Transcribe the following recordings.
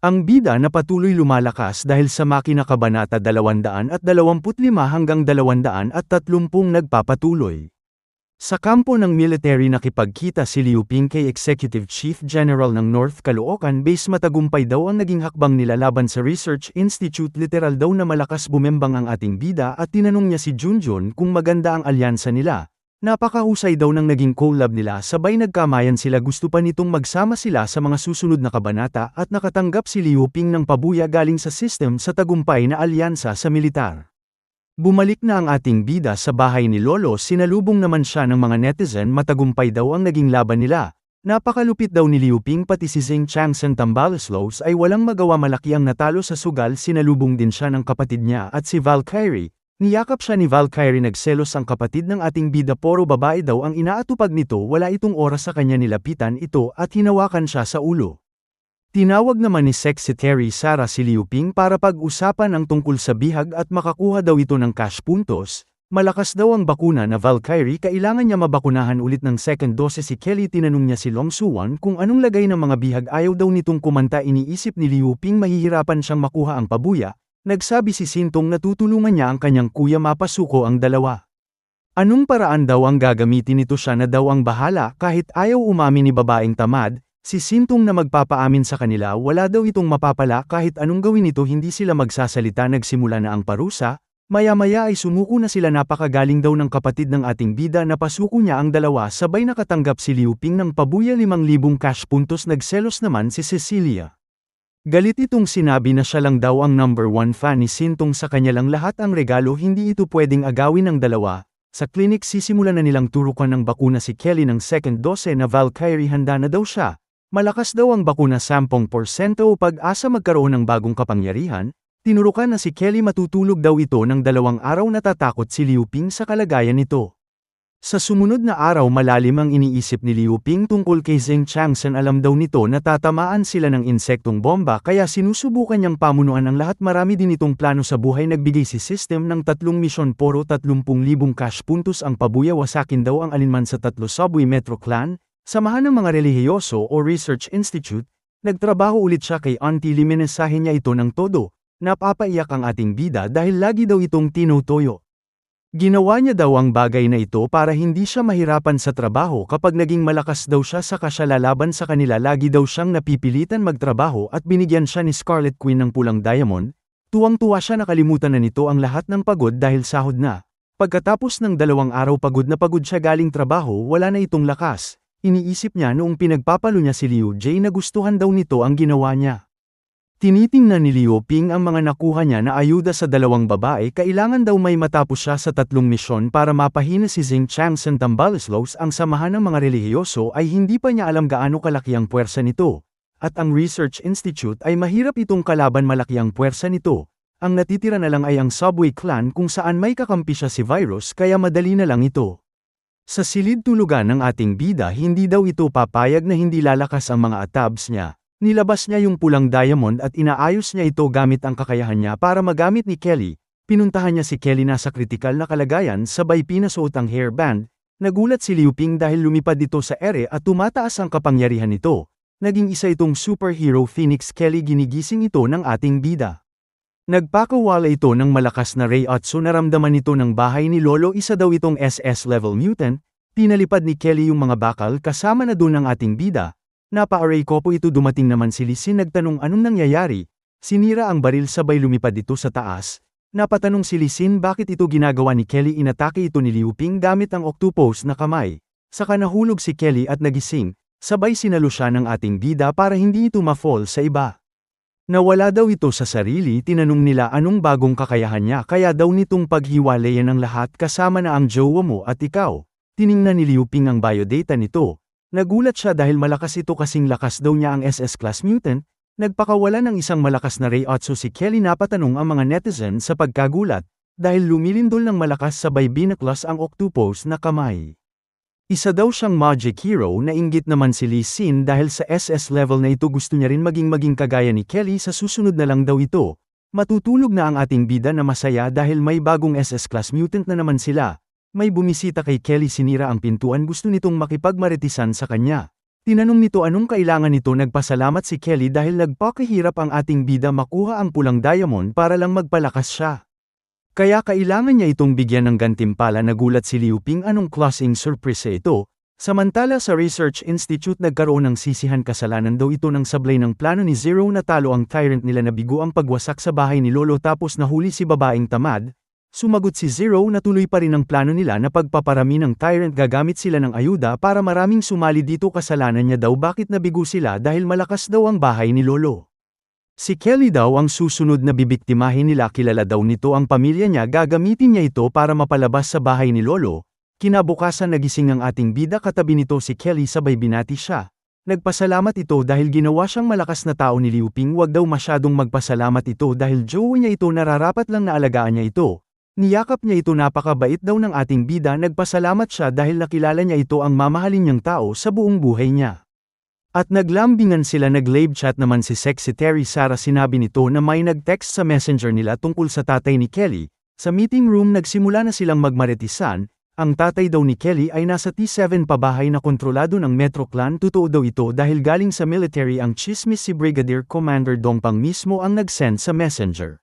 Ang bida na patuloy lumalakas dahil sa Makina Kabanata 225 hanggang 230 nagpapatuloy. Sa kampo ng military nakipagkita si Liu Ping kay Executive Chief General ng North Caloocan Base. Matagumpay daw ang naging hakbang nila laban sa Research Institute. Literal daw na malakas bumembang ang ating bida at tinanong niya si Junjun kung maganda ang alyansa nila. Napakahusay daw ng naging collab nila, sabay nagkamayan sila. Gusto pa nitong magsama sila sa mga susunod na kabanata at nakatanggap si Liu Ping ng pabuya galing sa system sa tagumpay na alyansa sa militar. Bumalik na ang ating bida sa bahay ni Lolo. Sinalubong naman siya ng mga netizen. Matagumpay daw ang naging laban nila. Napakalupit daw ni Liu Ping, pati si Zheng Changsen Tambaloslos ay walang magawa. Malaki ang natalo sa sugal. Sinalubong din siya ng kapatid niya at si Valkyrie. Niyakap siya ni Valkyrie. Nagselos ang kapatid ng ating bida, puro babae daw ang inaatupag nito. Wala itong oras sa kanya, nilapitan ito at hinawakan siya sa ulo. Tinawag naman ni Secretary Sara si Liu Ping para pag-usapan ang tungkol sa bihag at makakuha daw ito ng cash puntos. Malakas daw ang bakuna na Valkyrie, kailangan niya mabakunahan ulit ng second dose. Si Kelly tinanong niya si Long Suwan kung anong lagay ng mga bihag. Ayaw daw nitong kumanta. Iniisip ni Liu Ping mahihirapan siyang makuha ang pabuya. Nagsabi si Sintong na tutulungan niya ang kanyang kuya mapasuko ang dalawa. Anong paraan daw ang gagamitin nito? Siya na daw ang bahala. Kahit ayaw umamin ni babaeng tamad, si Sintong na magpapaamin sa kanila. Wala daw itong mapapala kahit anong gawin nito. Hindi sila magsasalita. Nagsimula na ang parusa. Maya-maya ay sumuko na sila. Napakagaling daw ng kapatid ng ating bida na pasuko niya ang dalawa. Sabay nakatanggap si Liu Ping ng pabuya 5,000 cash puntos. Nagselos naman si Cecilia. Galit itong sinabi na siya lang daw ang number 1 fan ni Sintong, sa kanya lang lahat ang regalo. Hindi ito pwedeng agawin ng dalawa. Sa clinic sisimulan na nilang turukan ng bakuna si Kelly ng second dose na Valkyrie. Handa na daw siya. Malakas daw ang bakuna, 10% pag-asa magkaroon ng bagong kapangyarihan. Tinurukan na si Kelly, matutulog daw ito ng 2 araw. Natatakot si Liu Ping sa kalagayan nito. Sa sumunod na araw malalim ang iniisip ni Liu Ping tungkol kay Zheng Changsen. Alam daw nito na tatamaan sila ng insektong bomba, kaya sinusubukan niyang pamunuan ang lahat. Marami din itong plano sa buhay. Nagbigay si system ng 3 misyon, puro 30,000 cash puntos ang pabuya. Wasakin daw ang alinman sa 3 subway Metro Clan, samahan ng mga relihiyoso o Research Institute. Nagtrabaho ulit siya kay Auntie Lee. Menesahe niya ito ng todo. Napapaiyak ang ating bida dahil lagi daw itong tinutoyo. Ginawa niya daw ang bagay na ito para hindi siya mahirapan sa trabaho. Kapag naging malakas daw siya, saka siya lalaban sa kanila. Lagi daw siyang napipilitan magtrabaho at binigyan siya ni Scarlet Queen ng pulang diamond. Tuwang-tuwa siya, nakalimutan na nito ang lahat ng pagod dahil sahod na. Pagkatapos ng 2 araw pagod na pagod siya galing trabaho, wala na itong lakas. Iniisip niya noong pinagpapalo niya si Liu Jie na gustuhan daw nito ang ginawa niya. Tinitingnan ni Liu Ping ang mga nakuha niya na ayuda sa 2 babae. Kailangan daw may matapos siya sa 3 misyon para mapahina si Zheng Changsen Tambaloslos. Ang samahan ng mga relihiyoso ay hindi pa niya alam gaano kalaki ang puwersa nito. At ang Research Institute ay mahirap itong kalaban. Malaki ang puwersa nito. Ang natitira na lang ay ang Subway Clan kung saan may kakampi siya si Virus, kaya madali na lang ito. Sa silid tulugan ng ating bida, hindi daw ito papayag na hindi lalakas ang mga atabs niya. Nilabas niya yung pulang diamond at inaayos niya ito gamit ang kakayahan niya para magamit ni Kelly. Pinuntahan niya si Kelly, nasa kritikal na kalagayan, sabay pinasuot ang hairband. Nagulat si Liu Ping dahil lumipad dito sa ere at tumataas ang kapangyarihan nito. Naging isa itong superhero Phoenix. Kelly, ginigising ito ng ating bida. Nagpakawala ito ng malakas na Reiatsu. Naramdaman ito ng bahay ni Lolo. Isa daw itong SS level mutant. Pinalipad ni Kelly yung mga bakal kasama na doon ng ating bida. Napa-aray ko po ito. Dumating naman si Lee Sin. Nagtanong anong nangyayari. Sinira ang baril, sabay lumipad ito sa taas. Napatanong si Lee Sin bakit ito ginagawa ni Kelly. Inatake ito ni Liu Ping gamit ang octopus na kamay. Saka nahulog si Kelly at nagising. Sabay sinalo siya ng ating bida para hindi ito ma-fall sa iba. Nawala daw ito sa sarili. Tinanong nila anong bagong kakayahan niya. Kaya daw nitong paghiwalayan ang lahat kasama na ang jowa mo at ikaw. Tiningnan ni Liu Ping ang biodata nito. Nagulat siya dahil malakas ito, kasing lakas daw niya ang SS class mutant. Nagpakawala ng isang malakas na Reiatsu si Kelly. Napatanong ang mga netizen sa pagkagulat, dahil lumilindol ng malakas sabay binaklas ang octopus na kamay. Isa daw siyang magic hero. Nainggit naman si Lee Sin dahil sa SS level na ito gusto niya rin maging kagaya ni Kelly. Sa susunod na lang daw ito. Matutulog na ang ating bida na masaya dahil may bagong SS class mutant na naman sila. May bumisita kay Kelly, sinira ang pintuan. Gusto nitong makipagmaritisan sa kanya. Tinanong nito anong kailangan nito. Nagpasalamat si Kelly dahil nagpakahirap ang ating bida makuha ang pulang diamond para lang magpalakas siya. Kaya kailangan niya itong bigyan ng gantimpala. Nagulat si Liu Ping anong klaseng surprise ito. Samantala sa Research Institute nagkaroon ng sisihan kasalanan daw ito ng sablay ng plano ni Zero na talo ang tyrant nila na bigo ang pagwasak sa bahay ni Lolo tapos nahuli si babaeng tamad. Sumagot si Zero na tuloy pa rin ang plano nila na pagpaparami ng tyrant gagamit sila ng ayuda para maraming sumali dito. Kasalanan niya daw bakit nabigo sila dahil malakas daw ang bahay ni Lolo. Si Kelly daw ang susunod na bibiktimahin nila. Kilala daw nito ang pamilya niya. Gagamitin niya ito para mapalabas sa bahay ni Lolo. Kinabukasan nagising ang ating bida katabi nito si Kelly sabay binati siya. Nagpasalamat ito dahil ginawa siyang malakas na tao ni Liu Ping. Huwag daw masyadong magpasalamat ito dahil jowa niya ito nararapat lang na alagaan niya ito. Niyakap niya ito. Napakabait daw ng ating bida. Nagpasalamat siya dahil nakilala niya ito ang mamahalin niyang tao sa buong buhay niya. At naglambingan sila. Nag-live chat naman si Sexy Terry Sara. Sinabi nito na may nag-text sa messenger nila tungkol sa tatay ni Kelly. Sa meeting room nagsimula na silang magmaretisan. Ang tatay daw ni Kelly ay nasa T7 pabahay na kontrolado ng Metro Clan. Totoo daw ito dahil galing sa military ang chismis. Si Brigadier Commander Dongpang mismo ang nag-send sa messenger.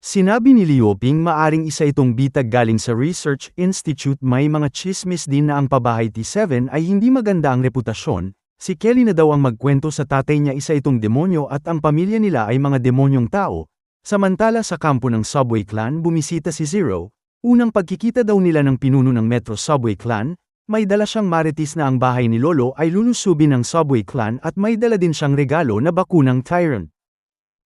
Sinabi ni Liu Ping maaring isa itong bitag galing sa Research Institute. May mga chismis din na ang pabahay T7 ay hindi maganda ang reputasyon. Si Kelly na daw ang magkwento sa tatay niya isa itong demonyo at ang pamilya nila ay mga demonyong tao. Samantala sa kampo ng Subway Clan bumisita si Zero. Unang pagkikita daw nila ng pinuno ng Metro Subway Clan, may dala siyang marites na ang bahay ni Lolo ay lulusubin ng Subway Clan at may dala din siyang regalo na bakunang tyrant.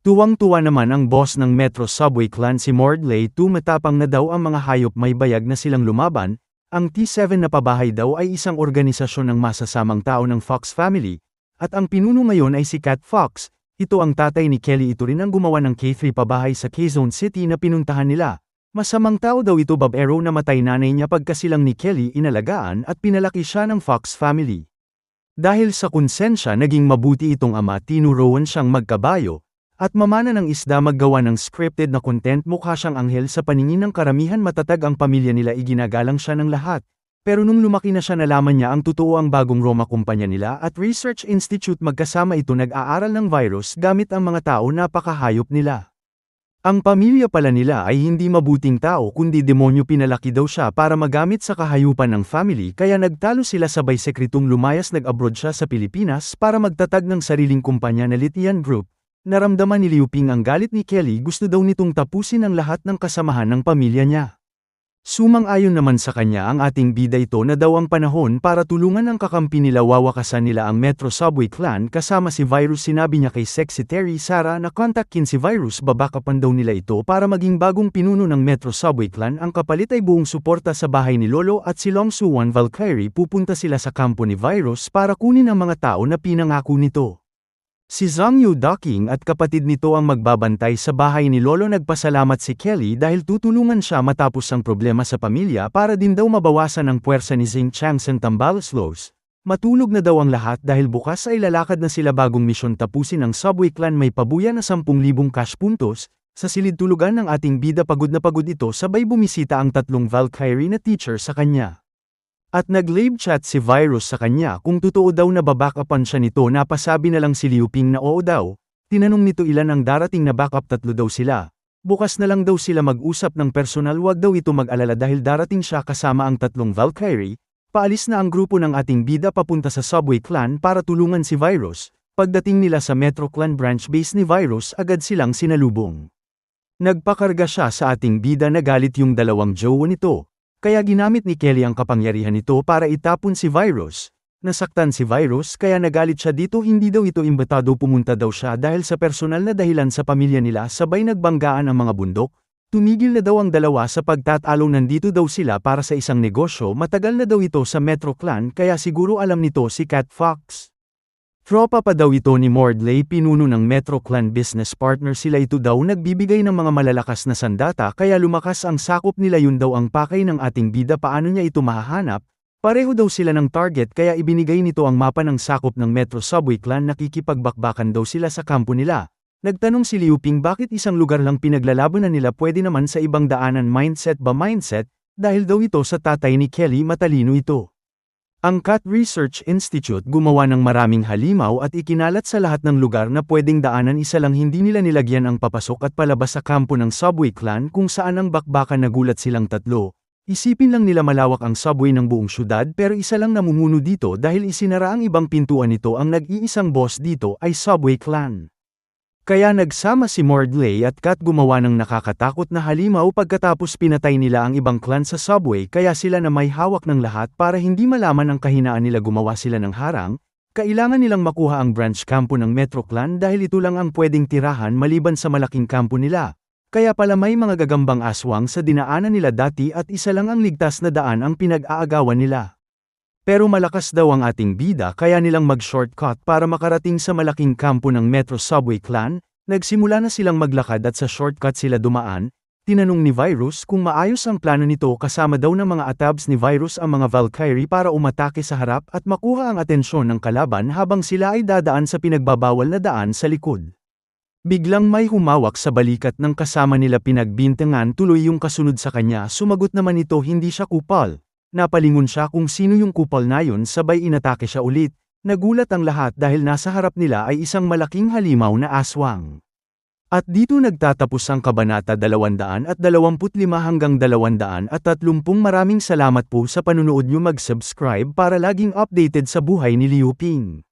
Tuwang-tuwa naman ang boss ng Metro Subway Clan si Mordley. Matapang na daw ang mga hayop. May bayag na silang lumaban. Ang T7 na pabahay daw ay isang organisasyon ng masasamang tao ng Fox family, at ang pinuno ngayon ay si Cat Fox. Ito ang tatay ni Kelly. Ito rin ang gumawa ng K3 pabahay sa Quezon City na pinuntahan nila. Masamang tao daw ito. Bob Arrow namatay nanay niya pagkasilang ni Kelly inalagaan at pinalaki siya ng Fox family. Dahil sa konsensya naging mabuti itong ama. Tinuruan siyang magkabayo at mamana ng isda. Maggawa ng scripted na content. Mukha siyang anghel sa paningin ng karamihan. Matatag ang pamilya nila. Iginagalang siya ng lahat. Pero nung lumaki na siya nalaman niya ang totoo ang bagong Roma kumpanya nila at Research Institute. Magkasama ito nag-aaral ng virus gamit ang mga tao. Napakahayop nila. Ang pamilya pala nila ay hindi mabuting tao kundi demonyo. Pinalaki daw siya para magamit sa kahayupan ng family kaya nagtalo sila sabay sekretong lumayas. Nag-abroad siya sa Pilipinas para magtatag ng sariling kumpanya na Litian Group. Naramdaman ni Liu Ping ang galit ni Kelly. Gusto daw nitong tapusin ang lahat ng kasamahan ng pamilya niya. Sumang-ayon naman sa kanya ang ating bida. Ito na daw ang panahon para tulungan ang kakampi nila. Wawakasan nila ang Metro Subway Clan kasama si Virus. Sinabi niya kay Sexy Terry Sara na kontakin si Virus. Babakapan daw nila ito para maging bagong pinuno ng Metro Subway Clan. Ang kapalit ay buong suporta sa bahay ni Lolo at si Long Suwan Valkyrie. Pupunta sila sa kampo ni Virus para kunin ang mga tao na pinangako nito. Si Zhang Yu Daking at kapatid nito ang magbabantay sa bahay ni Lolo. Nagpasalamat si Kelly dahil tutulungan siya matapos ang problema sa pamilya para din daw mabawasan ang puwersa ni Zing Changsen Tambaloslos. Matulog na daw ang lahat dahil bukas ay lalakad na sila. Bagong misyon tapusin ang Subway Clan. May pabuya na 10,000 cash puntos. Sa silid tulugan ng ating bida pagod na pagod ito sabay bumisita ang 3 Valkyrie na teacher sa kanya. At nag-live chat si Virus sa kanya kung totoo daw na babackupan siya nito. Napasabi na lang si Liu Ping na oo daw. Tinanong nito ilan ang darating na backup. 3 daw sila. Bukas na lang daw sila mag-usap ng personal. Huwag daw ito mag-alala dahil darating siya kasama ang 3 Valkyrie. Paalis na ang grupo ng ating bida papunta sa Subway Clan para tulungan si Virus. Pagdating nila sa Metro Clan branch base ni Virus agad silang sinalubong. Nagpakarga siya sa ating bida. Nagalit yung dalawang jowa nito. Kaya ginamit ni Kelly ang kapangyarihan nito para itapon si Virus. Nasaktan si Virus kaya nagalit siya dito. Hindi daw ito imbitado. Pumunta daw siya dahil sa personal na dahilan sa pamilya nila. Sabay nagbanggaan ang mga bundok. Tumigil na daw ang dalawa sa pagtatalo. Nandito daw sila para sa isang negosyo. Matagal na daw ito sa Metro Clan kaya siguro alam nito si Cat Fox. Tropa pa daw ito ni Mordley. Pinuno ng Metro Clan business partner sila. Ito daw nagbibigay ng mga malalakas na sandata kaya lumakas ang sakop nila. Yun daw ang pakay ng ating bida. Paano niya ito mahahanap? Pareho daw sila ng target kaya ibinigay nito ang mapa ng sakop ng Metro Subway Clan. Nakikipagbakbakan daw sila sa kampo nila. Nagtanong si Liu Ping bakit isang lugar lang pinaglalabanan nila. Pwede naman sa ibang daanan. Mindset ba mindset? Dahil daw ito sa tatay ni Kelly. Matalino ito. Ang Cat Research Institute gumawa ng maraming halimaw at ikinalat sa lahat ng lugar na pwedeng daanan, isa lang hindi nila nilagyan ang papasok at palabas sa kampo ng Subway Clan kung saan ang bakbakan. Nagulat silang tatlo. Isipin lang nila malawak ang subway ng buong syudad pero isa lang namumuno dito dahil isinara ang ibang pintuan nito. Ang nag-iisang boss dito ay Subway Clan. Kaya nagsama si Mordley at Kat gumawa ng nakakatakot na halimaw pagkatapos pinatay nila ang ibang clan sa subway, kaya sila na may hawak ng lahat para hindi malaman ang kahinaan nila. Gumawa sila ng harang, kailangan nilang makuha ang branch kampo ng Metro Clan dahil ito lang ang pwedeng tirahan maliban sa malaking kampo nila. Kaya pala may mga gagambang aswang sa dinaanan nila dati at isa lang ang ligtas na daan ang pinag-aagawan nila. Pero malakas daw ang ating bida kaya nilang mag-shortcut para makarating sa malaking kampo ng Metro Subway Clan. Nagsimula na silang maglakad at sa shortcut sila dumaan. Tinanong ni Virus kung maayos ang plano nito, kasama daw ng mga atabs ni Virus ang mga Valkyrie para umatake sa harap at makuha ang atensyon ng kalaban habang sila ay dadaan sa pinagbabawal na daan sa likod. Biglang may humawak sa balikat ng kasama nila, pinagbintangan tuloy yung kasunod sa kanya. Sumagot naman ito, hindi siya kupal. Napalingon siya kung sino yung kupal na yun, sabay inatake siya ulit. Nagulat ang lahat dahil nasa harap nila ay isang malaking halimaw na aswang. At dito nagtatapos ang Kabanata 225 hanggang 230. Maraming salamat po sa panunood nyo. Mag-subscribe para laging updated sa buhay ni Liu Ping.